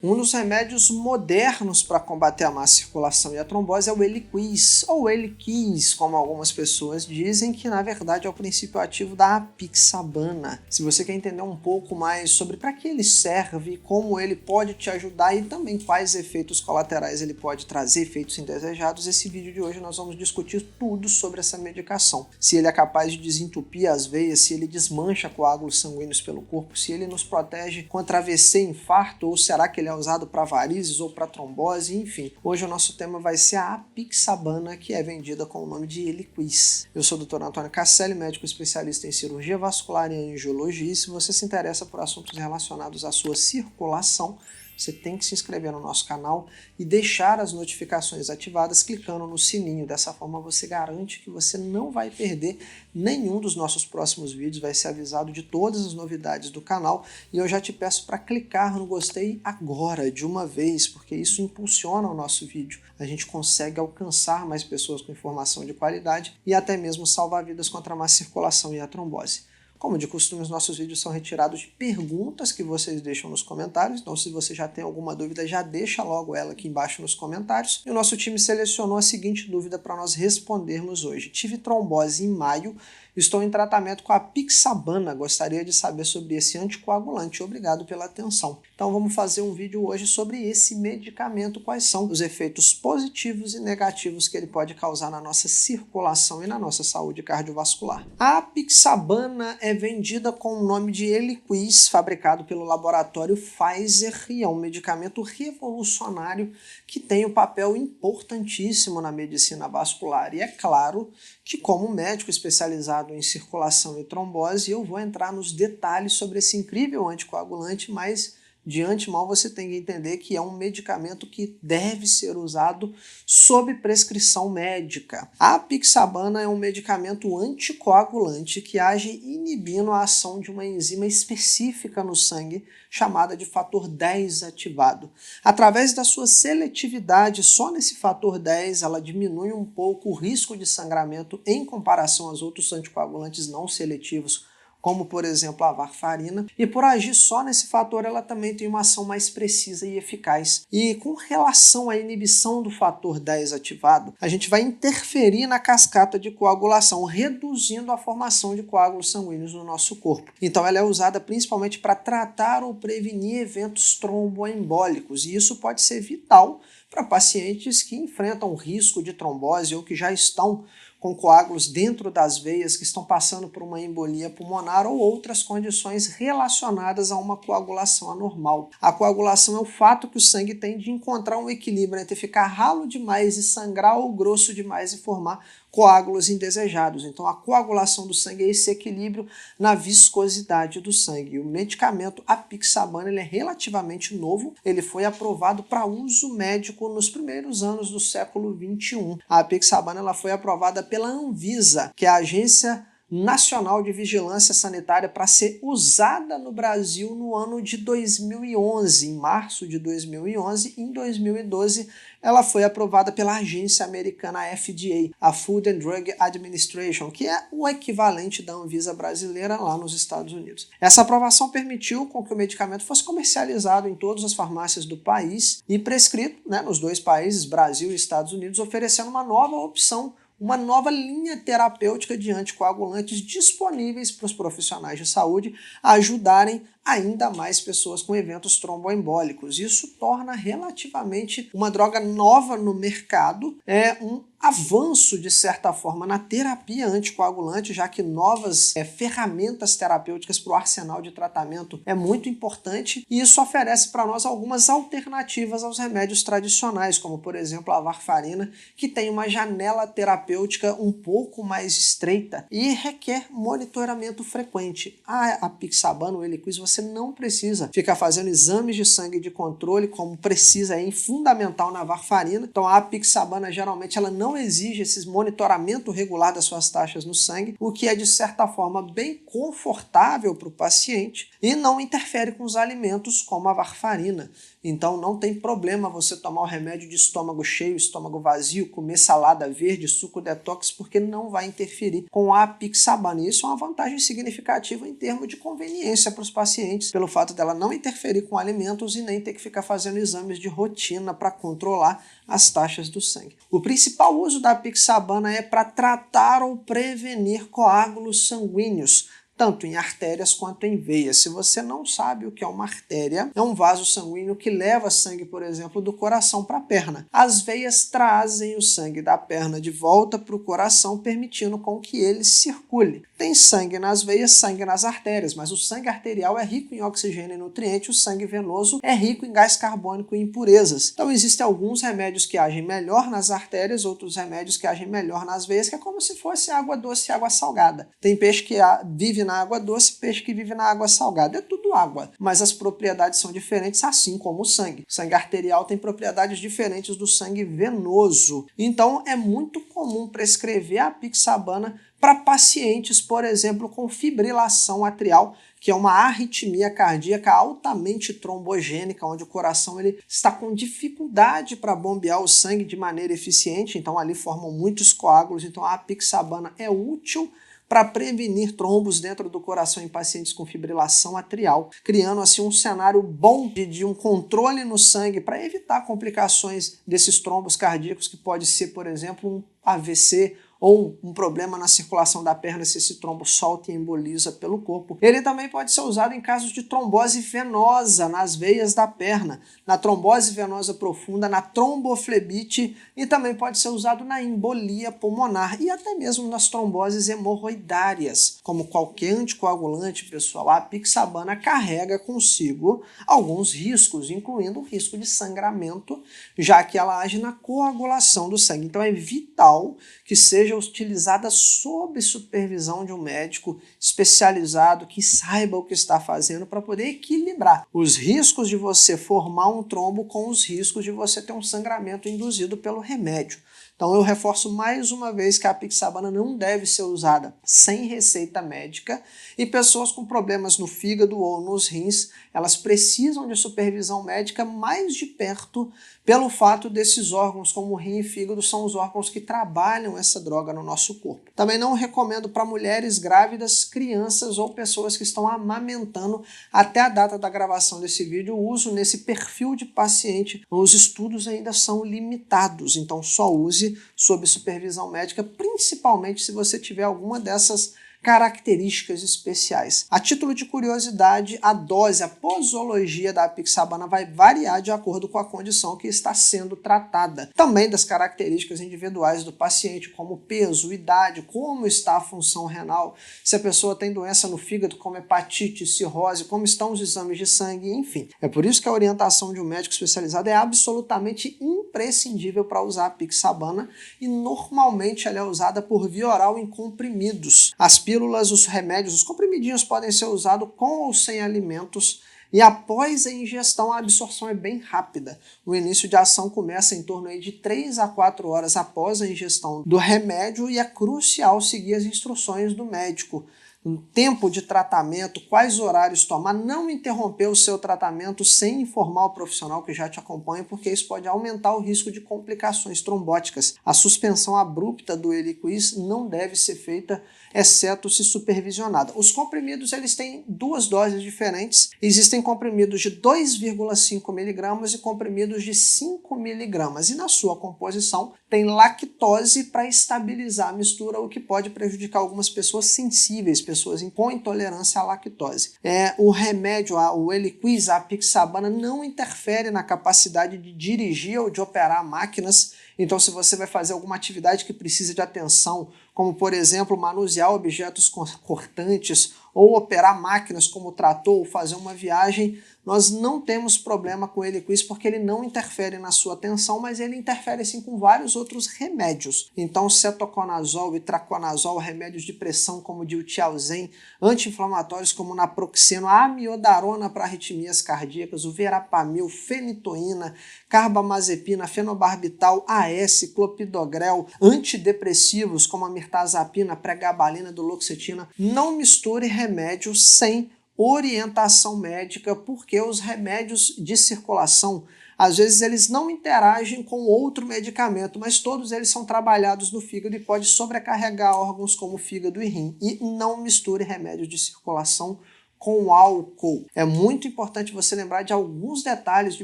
Um dos remédios modernos para combater a má circulação e a trombose é o Eliquis, ou Eliquis, como algumas pessoas dizem, que na verdade é o princípio ativo da apixabana. Se você quer entender um pouco mais sobre para que ele serve, como ele pode te ajudar e também quais efeitos colaterais ele pode trazer, efeitos indesejados, esse vídeo de hoje nós vamos discutir tudo sobre essa medicação. Se ele é capaz de desentupir as veias, se ele desmancha coágulos sanguíneos pelo corpo, se ele nos protege contra AVC, infarto, ou será que ele é usado para varizes ou para trombose, enfim. Hoje o nosso tema vai ser a apixabana, que é vendida com o nome de Eliquis. Eu sou o Dr. Antônio Casselli, médico especialista em cirurgia vascular e angiologia, e se você se interessa por assuntos relacionados à sua circulação, você tem que se inscrever no nosso canal e deixar as notificações ativadas clicando no sininho. Dessa forma você garante que você não vai perder nenhum dos nossos próximos vídeos, vai ser avisado de todas as novidades do canal. E eu já te peço para clicar no gostei agora, de uma vez, porque isso impulsiona o nosso vídeo. A gente consegue alcançar mais pessoas com informação de qualidade e até mesmo salvar vidas contra a má circulação e a trombose. Como de costume, os nossos vídeos são retirados de perguntas que vocês deixam nos comentários, então se você já tem alguma dúvida, já deixa logo ela aqui embaixo nos comentários. E o nosso time selecionou a seguinte dúvida para nós respondermos hoje. Tive trombose em maio, estou em tratamento com a apixabana, gostaria de saber sobre esse anticoagulante. Obrigado pela atenção. Então vamos fazer um vídeo hoje sobre esse medicamento, quais são os efeitos positivos e negativos que ele pode causar na nossa circulação e na nossa saúde cardiovascular. A apixabana é vendida com o nome de Eliquis, fabricado pelo laboratório Pfizer, e é um medicamento revolucionário que tem um papel importantíssimo na medicina vascular. E é claro que, como médico especializado em circulação e trombose, eu vou entrar nos detalhes sobre esse incrível anticoagulante, mas de antemão você tem que entender que é um medicamento que deve ser usado sob prescrição médica. A apixabana é um medicamento anticoagulante que age inibindo a ação de uma enzima específica no sangue, chamada de fator 10 ativado. Através da sua seletividade, só nesse fator 10, ela diminui um pouco o risco de sangramento em comparação aos outros anticoagulantes não seletivos, como por exemplo a varfarina, e por agir só nesse fator ela também tem uma ação mais precisa e eficaz. E com relação à inibição do fator 10 ativado, a gente vai interferir na cascata de coagulação, reduzindo a formação de coágulos sanguíneos no nosso corpo. Então ela é usada principalmente para tratar ou prevenir eventos tromboembólicos, e isso pode ser vital para pacientes que enfrentam risco de trombose ou que já estão com coágulos dentro das veias, que estão passando por uma embolia pulmonar ou outras condições relacionadas a uma coagulação anormal. A coagulação é o fato que o sangue tem de encontrar um equilíbrio entre ficar ralo demais e sangrar ou grosso demais e formar coágulos indesejados. Então a coagulação do sangue é esse equilíbrio na viscosidade do sangue. E o medicamento apixabana ele é relativamente novo, ele foi aprovado para uso médico nos primeiros anos do século XXI. A apixabana ela foi aprovada pela Anvisa, que é a Agência Nacional de Vigilância Sanitária, para ser usada no Brasil no ano de 2011, em março de 2011. Em 2012, ela foi aprovada pela agência americana FDA, a Food and Drug Administration, que é o equivalente da Anvisa brasileira lá nos Estados Unidos. Essa aprovação permitiu com que o medicamento fosse comercializado em todas as farmácias do país e prescrito, nos dois países, Brasil e Estados Unidos, oferecendo uma nova opção, uma nova linha terapêutica de anticoagulantes disponíveis para os profissionais de saúde ajudarem ainda mais pessoas com eventos tromboembólicos. Isso torna relativamente uma droga nova no mercado, um avanço, de certa forma, na terapia anticoagulante, já que novas ferramentas terapêuticas para o arsenal de tratamento é muito importante, e isso oferece para nós algumas alternativas aos remédios tradicionais, como por exemplo a varfarina, que tem uma janela terapêutica um pouco mais estreita e requer monitoramento frequente. A apixabana, o Eliquis, você não precisa ficar fazendo exames de sangue de controle, como precisa fundamental na varfarina. Então a apixabana geralmente ela não exige esse monitoramento regular das suas taxas no sangue, o que é de certa forma bem confortável para o paciente e não interfere com os alimentos como a varfarina. Então não tem problema você tomar o remédio de estômago cheio, estômago vazio, comer salada verde, suco detox, porque não vai interferir com a apixabana. E isso é uma vantagem significativa em termos de conveniência para os pacientes, pelo fato dela não interferir com alimentos e nem ter que ficar fazendo exames de rotina para controlar as taxas do sangue. O principal uso da apixabana é para tratar ou prevenir coágulos sanguíneos, tanto em artérias quanto em veias. Se você não sabe o que é uma artéria, é um vaso sanguíneo que leva sangue, por exemplo, do coração para a perna. As veias trazem o sangue da perna de volta para o coração, permitindo com que ele circule. Tem sangue nas veias, sangue nas artérias, mas o sangue arterial é rico em oxigênio e nutrientes, o sangue venoso é rico em gás carbônico e impurezas. Então existem alguns remédios que agem melhor nas artérias, outros remédios que agem melhor nas veias, que é como se fosse água doce e água salgada. Tem peixe que vive na água doce, peixe que vive na água salgada. É tudo água, mas as propriedades são diferentes, assim como o sangue. O sangue arterial tem propriedades diferentes do sangue venoso. Então é muito comum prescrever a apixabana para pacientes, por exemplo, com fibrilação atrial, que é uma arritmia cardíaca altamente trombogênica, onde o coração ele está com dificuldade para bombear o sangue de maneira eficiente, então ali formam muitos coágulos. Então a apixabana é útil para prevenir trombos dentro do coração em pacientes com fibrilação atrial, criando assim um cenário bom de um controle no sangue para evitar complicações desses trombos cardíacos, que pode ser, por exemplo, um AVC ou um problema na circulação da perna se esse trombo solta e emboliza pelo corpo. Ele também pode ser usado em casos de trombose venosa nas veias da perna, na trombose venosa profunda, na tromboflebite, e também pode ser usado na embolia pulmonar e até mesmo nas tromboses hemorroidárias. Como qualquer anticoagulante, pessoal, a apixabana carrega consigo alguns riscos, incluindo o risco de sangramento, já que ela age na coagulação do sangue. Então é vital que seja utilizada sob supervisão de um médico especializado que saiba o que está fazendo, para poder equilibrar os riscos de você formar um trombo com os riscos de você ter um sangramento induzido pelo remédio. Então eu reforço mais uma vez que a apixabana não deve ser usada sem receita médica, e pessoas com problemas no fígado ou nos rins, elas precisam de supervisão médica mais de perto, pelo fato desses órgãos como o rim e fígado são os órgãos que trabalham essa droga no nosso corpo. Também não recomendo para mulheres grávidas, crianças ou pessoas que estão amamentando. Até a data da gravação desse vídeo, o uso nesse perfil de paciente, os estudos ainda são limitados, então só use sob supervisão médica, principalmente se você tiver alguma dessas características especiais. A título de curiosidade, a dose, a posologia da apixabana vai variar de acordo com a condição que está sendo tratada. Também das características individuais do paciente, como peso, idade, como está a função renal, se a pessoa tem doença no fígado, como hepatite, cirrose, como estão os exames de sangue, enfim. É por isso que a orientação de um médico especializado é absolutamente imprescindível para usar a apixabana, e normalmente ela é usada por via oral em comprimidos. As pílulas, os remédios, os comprimidinhos podem ser usados com ou sem alimentos, e após a ingestão a absorção é bem rápida. O início de ação começa em torno aí de 3 a 4 horas após a ingestão do remédio, e é crucial seguir as instruções do médico. Um tempo de tratamento, quais horários tomar, não interromper o seu tratamento sem informar o profissional que já te acompanha, porque isso pode aumentar o risco de complicações trombóticas. A suspensão abrupta do Eliquis não deve ser feita, exceto se supervisionada. Os comprimidos eles têm duas doses diferentes. Existem comprimidos de 2,5 mg e comprimidos de 5 mg. E na sua composição tem lactose para estabilizar a mistura, o que pode prejudicar algumas pessoas sensíveis, pessoas com intolerância à lactose. O remédio, o Eliquis, a apixabana, não interfere na capacidade de dirigir ou de operar máquinas. Então, se você vai fazer alguma atividade que precisa de atenção, como, por exemplo, manusear objetos cortantes ou operar máquinas como trator ou fazer uma viagem, nós não temos problema com ele com isso, porque ele não interfere na sua atenção, mas ele interfere sim com vários outros remédios. Então, cetoconazol, itraconazol, remédios de pressão como diltiazem, anti-inflamatórios como naproxeno, a amiodarona para arritmias cardíacas, o verapamil, fenitoína, carbamazepina, fenobarbital, AS, clopidogrel, antidepressivos como a mirtazapina, pregabalina, duloxetina. Não misture remédio sem orientação médica, porque os remédios de circulação, às vezes eles não interagem com outro medicamento, mas todos eles são trabalhados no fígado e pode sobrecarregar órgãos como fígado e rim. E não misture remédios de circulação com álcool. É muito importante você lembrar de alguns detalhes de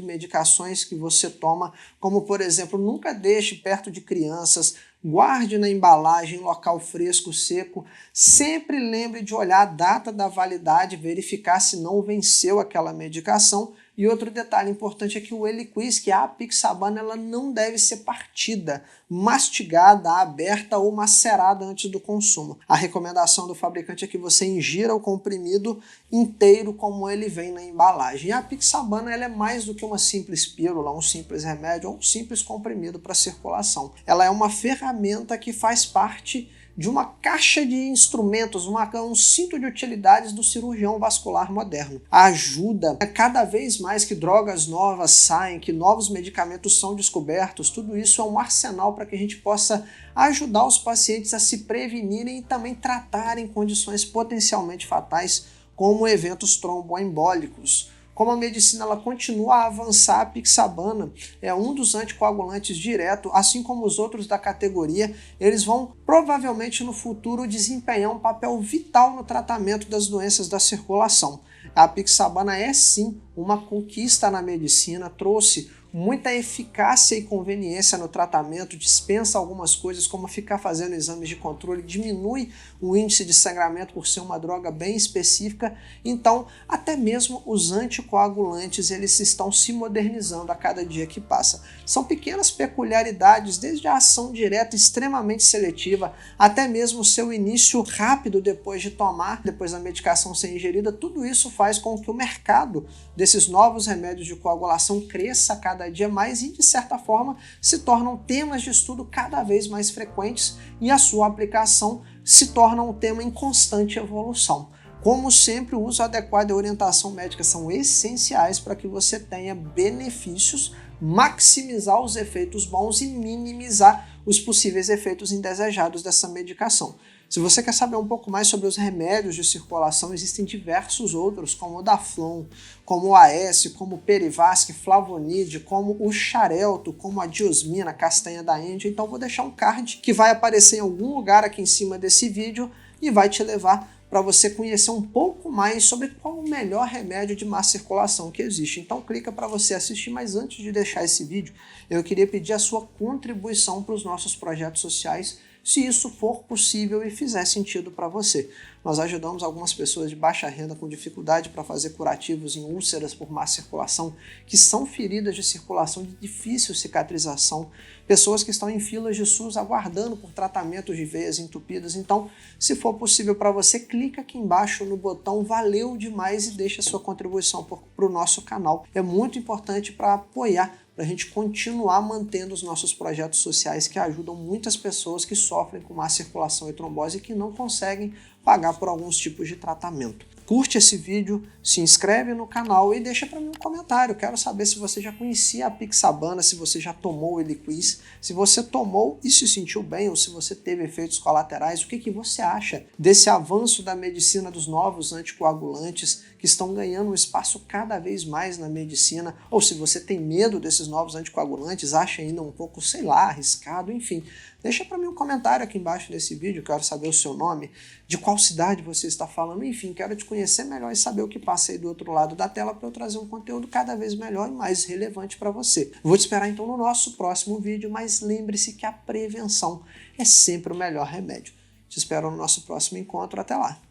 medicações que você toma, como por exemplo, nunca deixe perto de crianças, guarde na embalagem, local fresco, seco. Sempre lembre de olhar a data da validade, verificar se não venceu aquela medicação. E outro detalhe importante é que o Eliquis, que é a apixabana, ela não deve ser partida, mastigada, aberta ou macerada antes do consumo. A recomendação do fabricante é que você ingira o comprimido inteiro como ele vem na embalagem. E a apixabana ela é mais do que uma simples pílula, um simples remédio ou um simples comprimido para circulação. Ela é uma ferramenta que faz parte de uma caixa de instrumentos, um cinto de utilidades do cirurgião vascular moderno. Ajuda cada vez mais que drogas novas saem, que novos medicamentos são descobertos, tudo isso é um arsenal para que a gente possa ajudar os pacientes a se prevenirem e também tratarem condições potencialmente fatais, como eventos tromboembólicos. Como a medicina ela continua a avançar, a apixabana é um dos anticoagulantes direto, assim como os outros da categoria, eles vão provavelmente no futuro desempenhar um papel vital no tratamento das doenças da circulação. A apixabana é sim uma conquista na medicina, trouxe muita eficácia e conveniência no tratamento, dispensa algumas coisas como ficar fazendo exames de controle, diminui o índice de sangramento por ser uma droga bem específica. Então, até mesmo os anticoagulantes eles estão se modernizando a cada dia que passa. São pequenas peculiaridades, desde a ação direta extremamente seletiva, até mesmo o seu início rápido depois de tomar, depois da medicação ser ingerida, tudo isso faz com que o mercado desses novos remédios de coagulação cresça cada dia mais e, de certa forma, se tornam temas de estudo cada vez mais frequentes e a sua aplicação se torna um tema em constante evolução. Como sempre, o uso adequado e a orientação médica são essenciais para que você tenha benefícios, maximizar os efeitos bons e minimizar os possíveis efeitos indesejados dessa medicação. Se você quer saber um pouco mais sobre os remédios de circulação, existem diversos outros, como o Daflon, como o AS, como o Perivasc, Flavonid, como o Xarelto, como a Diosmina, castanha da Índia. Então vou deixar um card que vai aparecer em algum lugar aqui em cima desse vídeo e vai te levar para você conhecer um pouco mais sobre qual o melhor remédio de má circulação que existe. Então clica para você assistir, mas antes de deixar esse vídeo, eu queria pedir a sua contribuição para os nossos projetos sociais, se isso for possível e fizer sentido para você. Nós ajudamos algumas pessoas de baixa renda com dificuldade para fazer curativos em úlceras por má circulação, que são feridas de circulação de difícil cicatrização, pessoas que estão em filas de SUS aguardando por tratamentos de veias entupidas. Então, se for possível para você, clica aqui embaixo no botão Valeu Demais e deixa a sua contribuição para o nosso canal. É muito importante para apoiar, para a gente continuar mantendo os nossos projetos sociais que ajudam muitas pessoas que sofrem com má circulação e trombose e que não conseguem pagar por alguns tipos de tratamento. Curte esse vídeo, se inscreve no canal e deixa para mim um comentário. Quero saber se você já conhecia a apixabana, se você já tomou o Eliquis, se você tomou e se sentiu bem ou se você teve efeitos colaterais, o que você acha desse avanço da medicina dos novos anticoagulantes que estão ganhando um espaço cada vez mais na medicina, ou se você tem medo desses novos anticoagulantes, acha ainda um pouco, sei lá, arriscado, enfim. Deixa para mim um comentário aqui embaixo desse vídeo, quero saber o seu nome, de qual cidade você está falando, enfim, quero te conhecer melhor e saber o que passa aí do outro lado da tela para eu trazer um conteúdo cada vez melhor e mais relevante para você. Vou te esperar então no nosso próximo vídeo, mas lembre-se que a prevenção é sempre o melhor remédio. Te espero no nosso próximo encontro, até lá!